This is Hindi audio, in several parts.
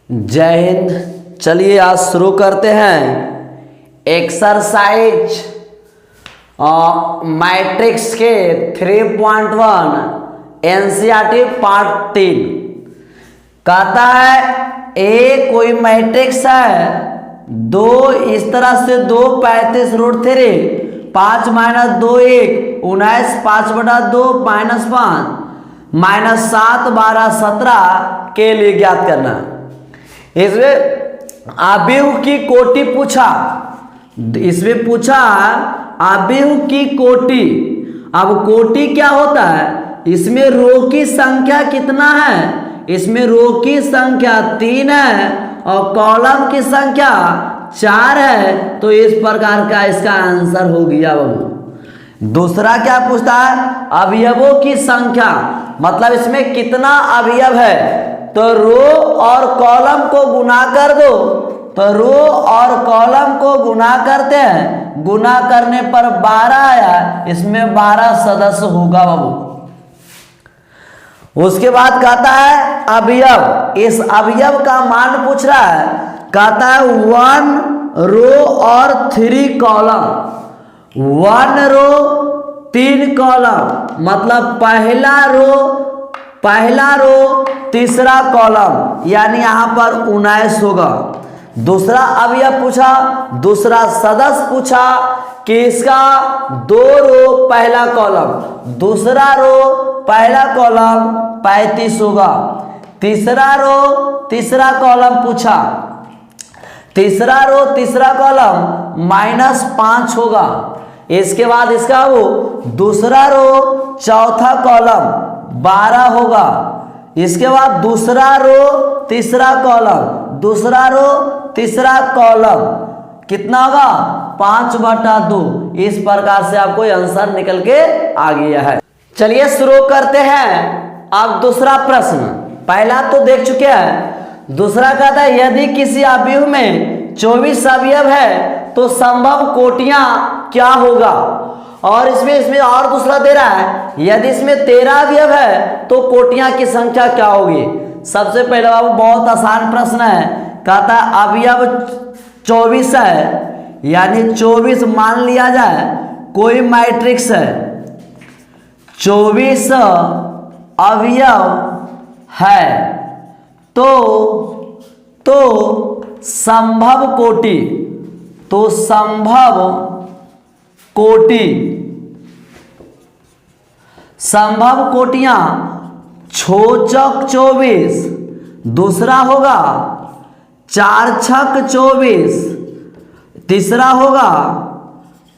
जय हिंद। चलिए आज शुरू करते हैं एक्सरसाइज मैट्रिक्स के 3.1 एनसीईआरटी पार्ट 3। कहता है ए कोई मैट्रिक्स है, दो इस तरह से 2 35 रूट 3 5 - 2 1 19 5/2 -5 -7 12 17 के लिए ज्ञात करना। इसमें आव्यूह की कोटि पूछा, इसमें पूछा आव्यूह की कोटि। अब कोटि क्या होता है? इसमें रो की संख्या कितना है? इसमें रो की संख्या 3 है और कॉलम की संख्या 4 है, तो इस प्रकार का इसका आंसर हो गया बाबू। दूसरा क्या पूछता है? अवयवों की संख्या, मतलब इसमें कितना अवयव है, तो रो और कॉलम को गुना कर दो, तो रो और कॉलम को गुना करते हैं, गुना करने पर 12 आया, इसमें 12 सदस्य होगा बाबू। उसके बाद कहता है अवयव, इस अवयव का मान पूछ रहा है। कहता है 1 रो और 3 कॉलम, 1 रो 3 कॉलम, मतलब पहला रो तीसरा कॉलम, यानी यहां पर 19 होगा। दूसरा अवयव पूछा, दूसरा सदस्य पूछा कि इसका 2 रो पहला कॉलम, दूसरा रो पहला कॉलम 35 होगा। तीसरा रो तीसरा कॉलम पूछा, तीसरा रो तीसरा कॉलम -5 होगा। इसके बाद इसका वो दूसरा रो चौथा कॉलम 12 होगा। इसके बाद दूसरा रो तीसरा कॉलम, दूसरा रो तीसरा कॉलम कितना होगा? 5/2। इस प्रकार से आपको आंसर निकल के आ गया है। चलिए शुरू करते हैं। अब दूसरा प्रश्न, पहला तो देख चुके हैं। दूसरा कहता है यदि किसी अवयव में 24 अवयव है तो संभव कोटियां क्या होगा? और इसमें और दूसरा दे रहा है यदि इसमें 13 अवयव है तो कोटियां की संख्या क्या होगी? सबसे पहले बाबू बहुत आसान प्रश्न है। कहता है अवयव 24 है, यानी 24 मान लिया जाए कोई मैट्रिक्स है, 24 अवयव है, तो संभव कोटि, तो संभव कोटियां छोचक 24, दूसरा होगा 4 छक 24, तीसरा होगा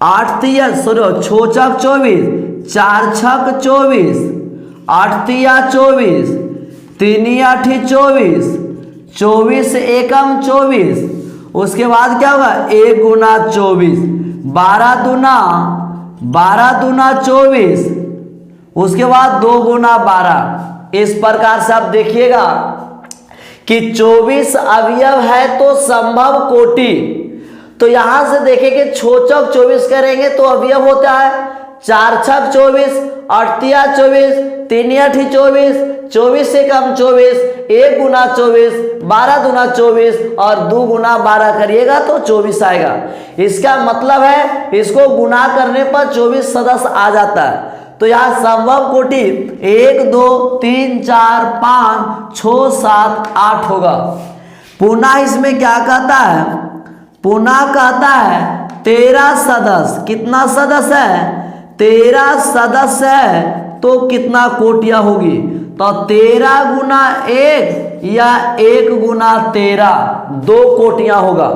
8 तिया छोचक 24, 4 छक 24, 8 तिया 24, 3 8 24, 24 एकम 24। उसके बाद क्या होगा? 1 गुना 24, 12 दूना 24, उसके बाद 2 गुना 12। इस प्रकार से आप देखिएगा कि 24 अवयव है तो संभव कोटि। तो यहां से देखेंगे छोचक 24 करेंगे तो अवयव होता है 4 छक 24, 8 तिया 24, 3 8 24, 24 एकम 24, 1 गुना 24, 12 दूना 24 और 2 गुना 12 करिएगा तो 24 आएगा। इसका मतलब है इसको गुना करने पर 24 सदस्य आ जाता है। तो यहाँ संभव कोटि 1 2 3 4 5 6 7 8 होगा। पुनः इसमें क्या कहता है? पुनः कहता है 13 सदस्य, कितना सदस्य है? 13 सदस्य है तो कितना कोटियां होगी? तो 13 गुना 1 या 1 गुना 13, 2 कोटियां होगा।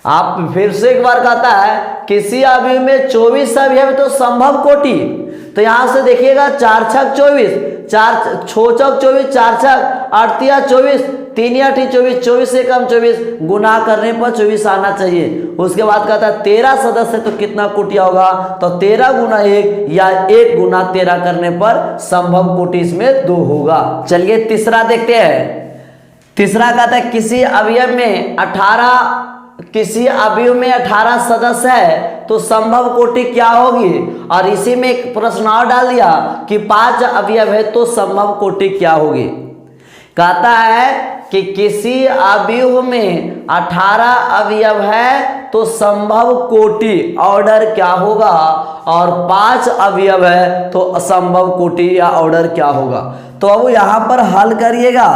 आप फिर से एक बार कहता है किसी अवयव में 24 अवयव तो संभव कोटि। तो यहां से देखिएगा 4 छक 24, 4 छोचक 24, 4 छक 8 तिया 24, 3 8 24, 24 एकम 24, गुना करने पर 24 आना चाहिए। उसके बाद कहता है 13 सदस्य तो कितना कोटियां होगा? तो 13 गुना 1 या 1 गुना 13 करने पर संभव कोटि इसमें 2 होगा। चलिए तीसरा देखते हैं। तीसरा कहता है किसी अवयव में 18 सदस्य है तो संभव कोटि क्या होगी? और इसी में एक प्रश्न और डाल दिया कि 5 अवयव है तो संभव कोटि क्या होगी। कहता है कि किसी अवयव में 18 अवयव है तो संभव कोटि ऑर्डर क्या होगा, और 5 अवयव है तो असंभव कोटि या ऑर्डर क्या होगा। तो अब यहां पर हल करिएगा,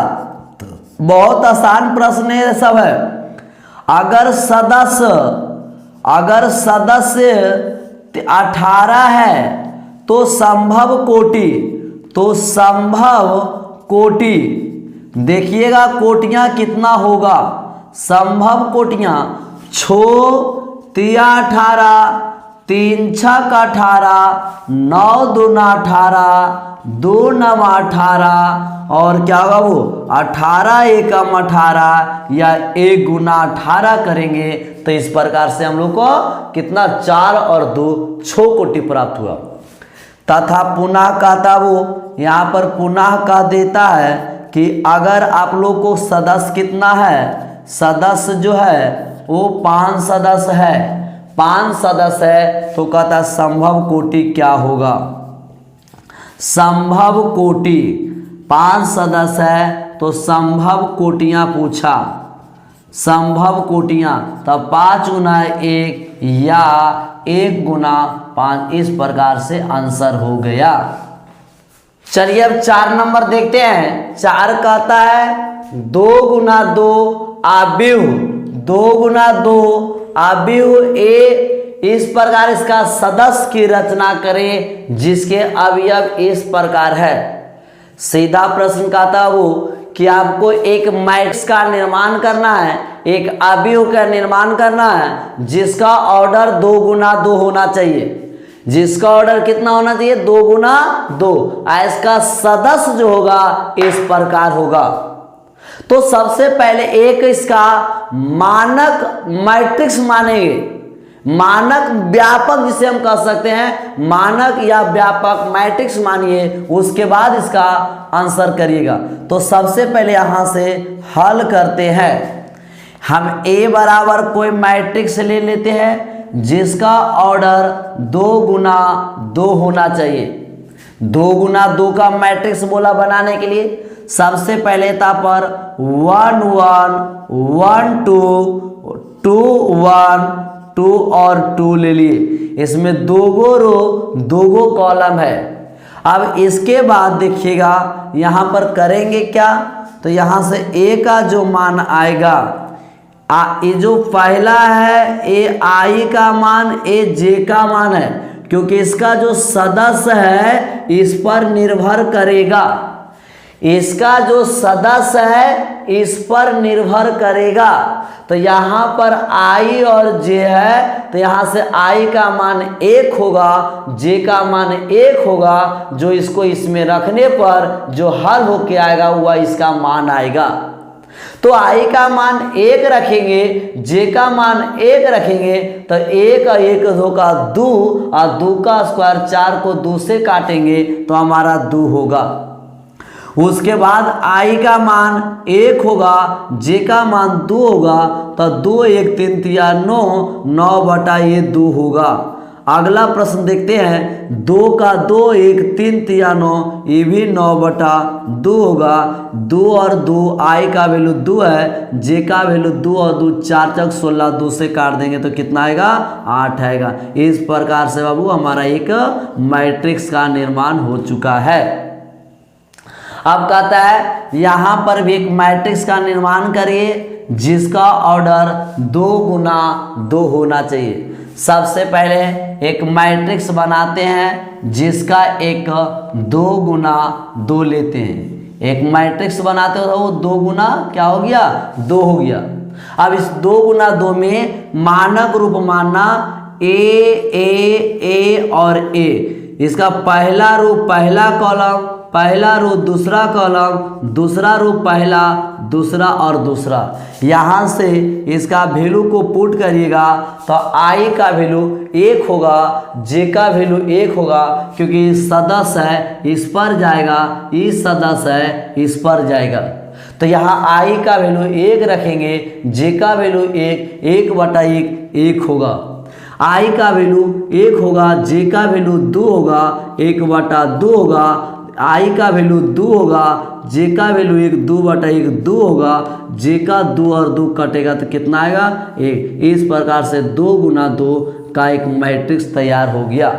बहुत आसान प्रश्न है सब है। अगर सदस्य 18 है तो संभव कोटि देखिएगा कोटियां कितना होगा। संभव कोटियां 6 तिया 18, 3 छक 18, 9 दूना 18, 2 नवा 18 और क्या होगा वो 18 एकम 18 या 1 गुना 18 करेंगे तो इस प्रकार से हम लोग को कितना 4 और 2 6 कोटि प्राप्त हुआ। तथा पुनः कहता वो यहाँ पर पुनः कह देता है कि अगर आप लोग को सदस्य कितना है, सदस्य जो है वो 5 सदस्य है, 5 सदस्य है तो कहता संभव कोटि क्या होगा। संभव कोटि 5 सदस्य है तो संभव कोटियां पूछा, संभव कोटियां तब 5 गुना 1 या 1 गुना 5, इस प्रकार से आंसर हो गया। चलिए अब 4 नंबर देखते हैं। 4 कहता है 2 गुना 2 अवयव, 2 गुना 2 अवयव ए, इस प्रकार इसका सदस्य की रचना करें जिसके अवयव इस प्रकार है। सीधा प्रश्न कहता वो कि आपको एक मैट्रिक्स का निर्माण करना है, एक अवयव का निर्माण करना है जिसका ऑर्डर 2 गुना 2 होना चाहिए। जिसका ऑर्डर कितना होना चाहिए 2 गुना 2, इसका सदस्य जो होगा इस प्रकार होगा। तो सबसे पहले एक इसका मानक मैट्रिक्स मानेंगे, मानक व्यापक जिसे हम कह सकते हैं, मानक या व्यापक मैट्रिक्स मानिए, उसके बाद इसका आंसर करिएगा। तो सबसे पहले यहां से हल करते हैं। हम ए बराबर कोई मैट्रिक्स ले लेते हैं जिसका ऑर्डर 2 गुना 2 होना चाहिए। 2 गुना 2 का मैट्रिक्स बोला बनाने के लिए सबसे पहले था पर 1 1 1 2 2 1 2 और 2 ले लिए। इसमें 2 गो रो 2 गो कॉलम है। अब इसके बाद देखिएगा यहां पर करेंगे क्या, तो यहां से ए का जो मान आएगा, ये जो पहला है ए आई का मान, ए जे का मान है, क्योंकि इसका जो सदस्य है इस पर निर्भर करेगा, इसका जो सदस्य है इस पर निर्भर करेगा। तो यहाँ पर आई और जे है तो यहाँ से आई का मान 1 होगा, जे का मान 1 होगा, जो इसको इसमें रखने पर जो हल होके आएगा वह इसका मान आएगा। तो आई का मान 1 रखेंगे, जे का मान 1 रखेंगे तो 1 और 1 होगा 2 और 2 का स्क्वायर 4 को 2 से काटेंगे तो हमारा 2 होगा। उसके बाद आई का मान 1 होगा, जे का मान 2 होगा तो 2 1 3 तिया 9, 9 बटा ये 2 होगा। अगला प्रश्न देखते हैं 2 का 2 1 3 तिया 9, ये भी 9 बटा 2 होगा। 2 और 2 आई का वैल्यू 2 है, जे का वैल्यू 2 और 2 4 चक 16, 2 से काट देंगे तो कितना आएगा 8 आएगा। इस प्रकार से बाबू हमारा एक मैट्रिक्स का निर्माण हो चुका है। अब कहता है यहां पर भी एक मैट्रिक्स का निर्माण करिए जिसका ऑर्डर 2 गुना 2 होना चाहिए। सबसे पहले एक मैट्रिक्स बनाते हैं जिसका एक 2 गुना 2 लेते हैं। एक मैट्रिक्स बनाते हो वो 2 गुना क्या हो गया 2 हो गया। अब इस 2 गुना 2 में मानक रूप मानना ए और ए। इसका पहला रूप पहला कॉलम, पहला रो दूसरा कॉलम, दूसरा रो पहला, दूसरा और दूसरा। यहाँ से इसका वैल्यू को पुट करिएगा तो आई का वैल्यू 1 होगा, जे का वैल्यू 1 होगा, क्योंकि सदस्य है इस पर जाएगा, इस सदस्य है इस पर जाएगा। तो यहाँ आई का वैल्यू 1 रखेंगे, जे का वैल्यू 1 बटा 1 होगा। आई का वैल्यू 1 होगा, जे का वैल्यू 2 होगा, 1 बटा 2 होगा। आई का वैल्यू 2 होगा, जे का वैल्यू 1 2/1 2 होगा, जे का 2 और 2 कटेगा तो कितना आएगा 1। इस प्रकार से 2 गुना 2 का एक मैट्रिक्स तैयार हो गया।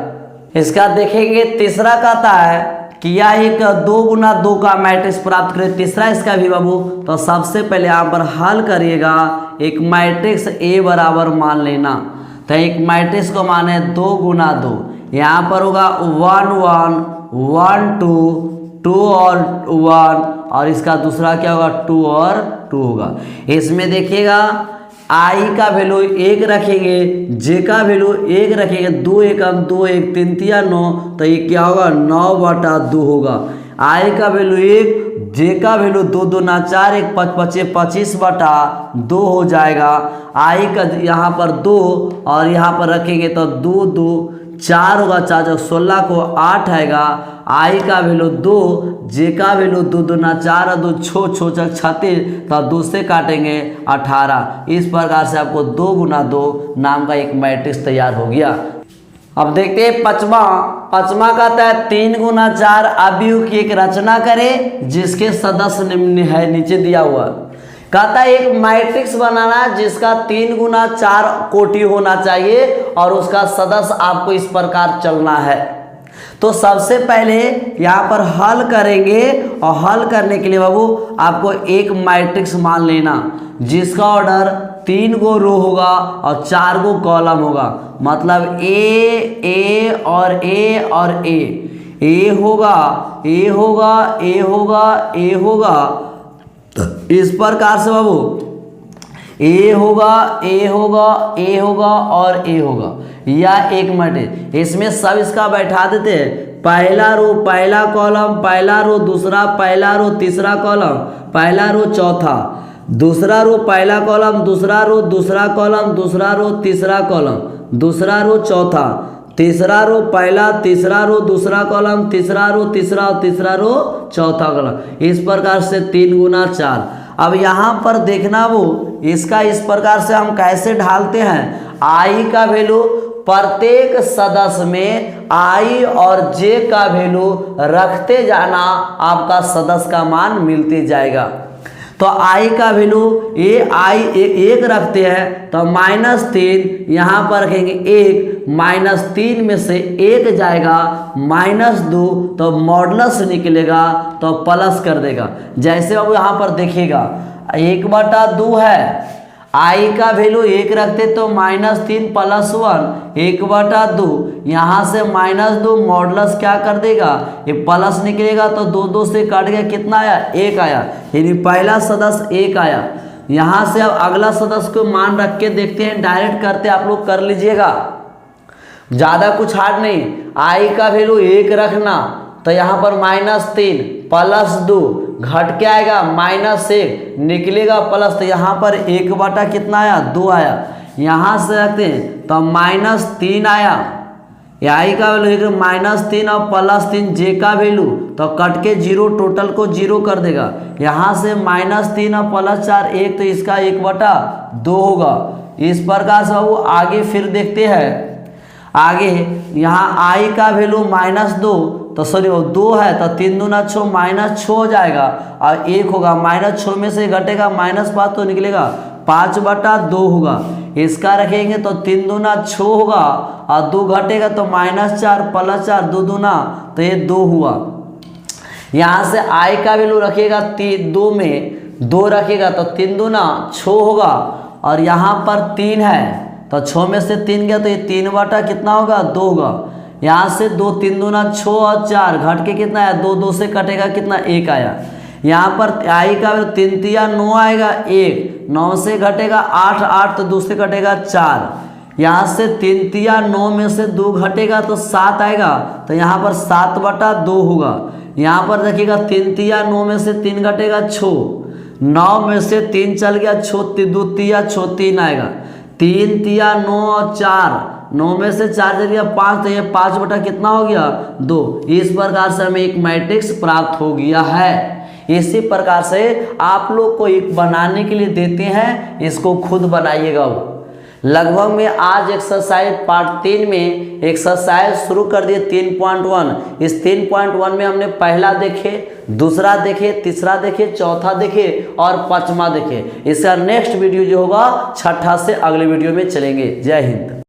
इसका देखेंगे तीसरा कहता है कि यह एक 2 गुना 2 का मैट्रिक्स प्राप्त करें। तीसरा इसका भी बाबू, तो सबसे पहले यहाँ पर हल करिएगा, एक मैट्रिक्स ए बराबर मान लेना। तो एक मैट्रिक्स को माने 2 गुना 2, यहाँ पर होगा 1 1 1 2 2 और 1, और इसका दूसरा क्या होगा 2 और 2 होगा। इसमें देखिएगा आई का वैल्यू 1 रखेंगे, जे का वैल्यू 1 रखेंगे, 2 एकम 2 1 3 3 9, तो ये क्या होगा 9/2 होगा। आई का वैल्यू 1, जे का वैल्यू 2 2 ना 4 1 5 5 25/2 हो जाएगा। आई का यहाँ पर 2 और यहाँ पर रखेंगे तो 2 2 4 होगा, 4 16 को 8 आएगा। आई का वैल्यू 2, जे का वैल्यू 2 2 ना 4 2 छो 36, तो 2 से काटेंगे 18। इस प्रकार से आपको 2 गुना 2 नाम का एक मैट्रिक्स तैयार हो गया। अब देखते हैं पचमा कहता है 3 गुना 4 अवयव की एक रचना करें जिसके सदस्य निम्न है, नीचे दिया हुआ। कहता है एक मैट्रिक्स बनाना जिसका 3 गुना 4 कोटि होना चाहिए और उसका सदस्य आपको इस प्रकार चलना है। तो सबसे पहले यहाँ पर हल करेंगे, और हल करने के लिए बाबू आपको एक मैट्रिक्स मान लेना जिसका ऑर्डर 3 गो रो होगा और 4 गो कॉलम होगा। मतलब ए और ए और ए होगा, ए होगा, ए होगा, ए होगा, इस प्रकार से बाबू ए होगा, ए होगा, ए होगा और ए होगा, या एक मैट्रिक्स। इसमें सब इसका बैठा देते हैं, पहला रो पहला कॉलम, पहला रो दूसरा, पहला रो तीसरा कॉलम, पहला रो चौथा, दूसरा रो पहला कॉलम, दूसरा रो दूसरा कॉलम, दूसरा रो तीसरा कॉलम, दूसरा रो चौथा, तीसरा रो पहला, तीसरा रो दूसरा कॉलम, तीसरा रो तीसरा और तीसरा रो चौथा कॉलम। इस प्रकार से 3 गुना 4। अब यहाँ पर देखना वो इसका इस प्रकार से हम कैसे ढालते हैं। आई का वैल्यू प्रत्येक सदस्य में आई और जे का वैल्यू रखते जाना, आपका सदस्य का मान मिलते जाएगा। तो आई का वैल्यू एक रखते हैं तो -3 यहाँ पर रखेंगे 1, -3 में से 1 जाएगा -2, तो मॉडुलस निकलेगा तो प्लस कर देगा। जैसे अब यहाँ पर देखिएगा 1/2 है, आई का वैल्यू 1 रखते तो -3 + 1 1/2, यहाँ से -2 मॉडुलस क्या कर देगा, ये प्लस निकलेगा तो 2 2 से काट गया, कितना आया 1 आया, यानी पहला सदस्य 1 आया। यहाँ से अब अगला सदस्य को मान रख के देखते हैं, डायरेक्ट करते आप लोग कर लीजिएगा, ज़्यादा कुछ हार्ड नहीं। आई का वैल्यू 1 रखना तो यहाँ पर -3 + 2 घट के आएगा -1 निकलेगा प्लस, तो यहाँ पर 1 कितना आया 2 आया। यहाँ से रखते हैं तो -3 आया, आई का वैल्यू -3 और +3 जे का वैल्यू तो कट के 0, टोटल को 0 कर देगा। यहाँ से -3 और +4 1, तो इसका 1/2 होगा। इस प्रकार से वो आगे फिर देखते हैं। आगे यहाँ आई का वैल्यू -2 तो सॉरी 2 है तो 3 दूना 6 -6 हो जाएगा और 1 होगा, -6 में से घटेगा -5 तो निकलेगा 5/2 होगा। इसका रखेंगे तो 3 दूना 6 होगा और 2 घटेगा तो -4 + 4 2 दूना, तो ये 2 हुआ। यहाँ से आई का वैल्यू रखिएगा 2 में 2 रखेगा तो 3 दूना 6 होगा और यहाँ पर 3 है तो 6 में से 3 गया तो ये 3 कितना होगा 2 होगा। यहाँ से 2 3 दूना 6 और 4 घट के कितना है 2 2 से कटेगा कितना 1 आया। यहाँ पर आई का 3 3 9 आएगा 1, 9 से घटेगा 8 8 तो 2 से कटेगा 4। यहाँ से 3 3 9 में से 2 घटेगा तो 7 आएगा, तो यहाँ पर 7/2 होगा। यहाँ पर देखिएगा 3 3 9 में से 3 घटेगा 6, 9 में से 3 चल गया 6 2 3 6 3 आएगा, 3 3 9 और 4, 9 में से 4 चल गया 5, तो ये 5 कितना हो गया 2। इस प्रकार से हमें एक मैट्रिक्स प्राप्त हो गया है। इसी प्रकार से आप लोग को एक बनाने के लिए देते हैं, इसको खुद बनाइएगा। लगभग में आज एक्सरसाइज पार्ट 3 में एक्सरसाइज शुरू कर दिए 3.1। इस 3.1 में हमने पहला देखे, दूसरा देखे, तीसरा देखे, चौथा देखे और पांचवा देखे। इसका नेक्स्ट वीडियो जो होगा छठा से अगले वीडियो में चलेंगे। जय हिंद।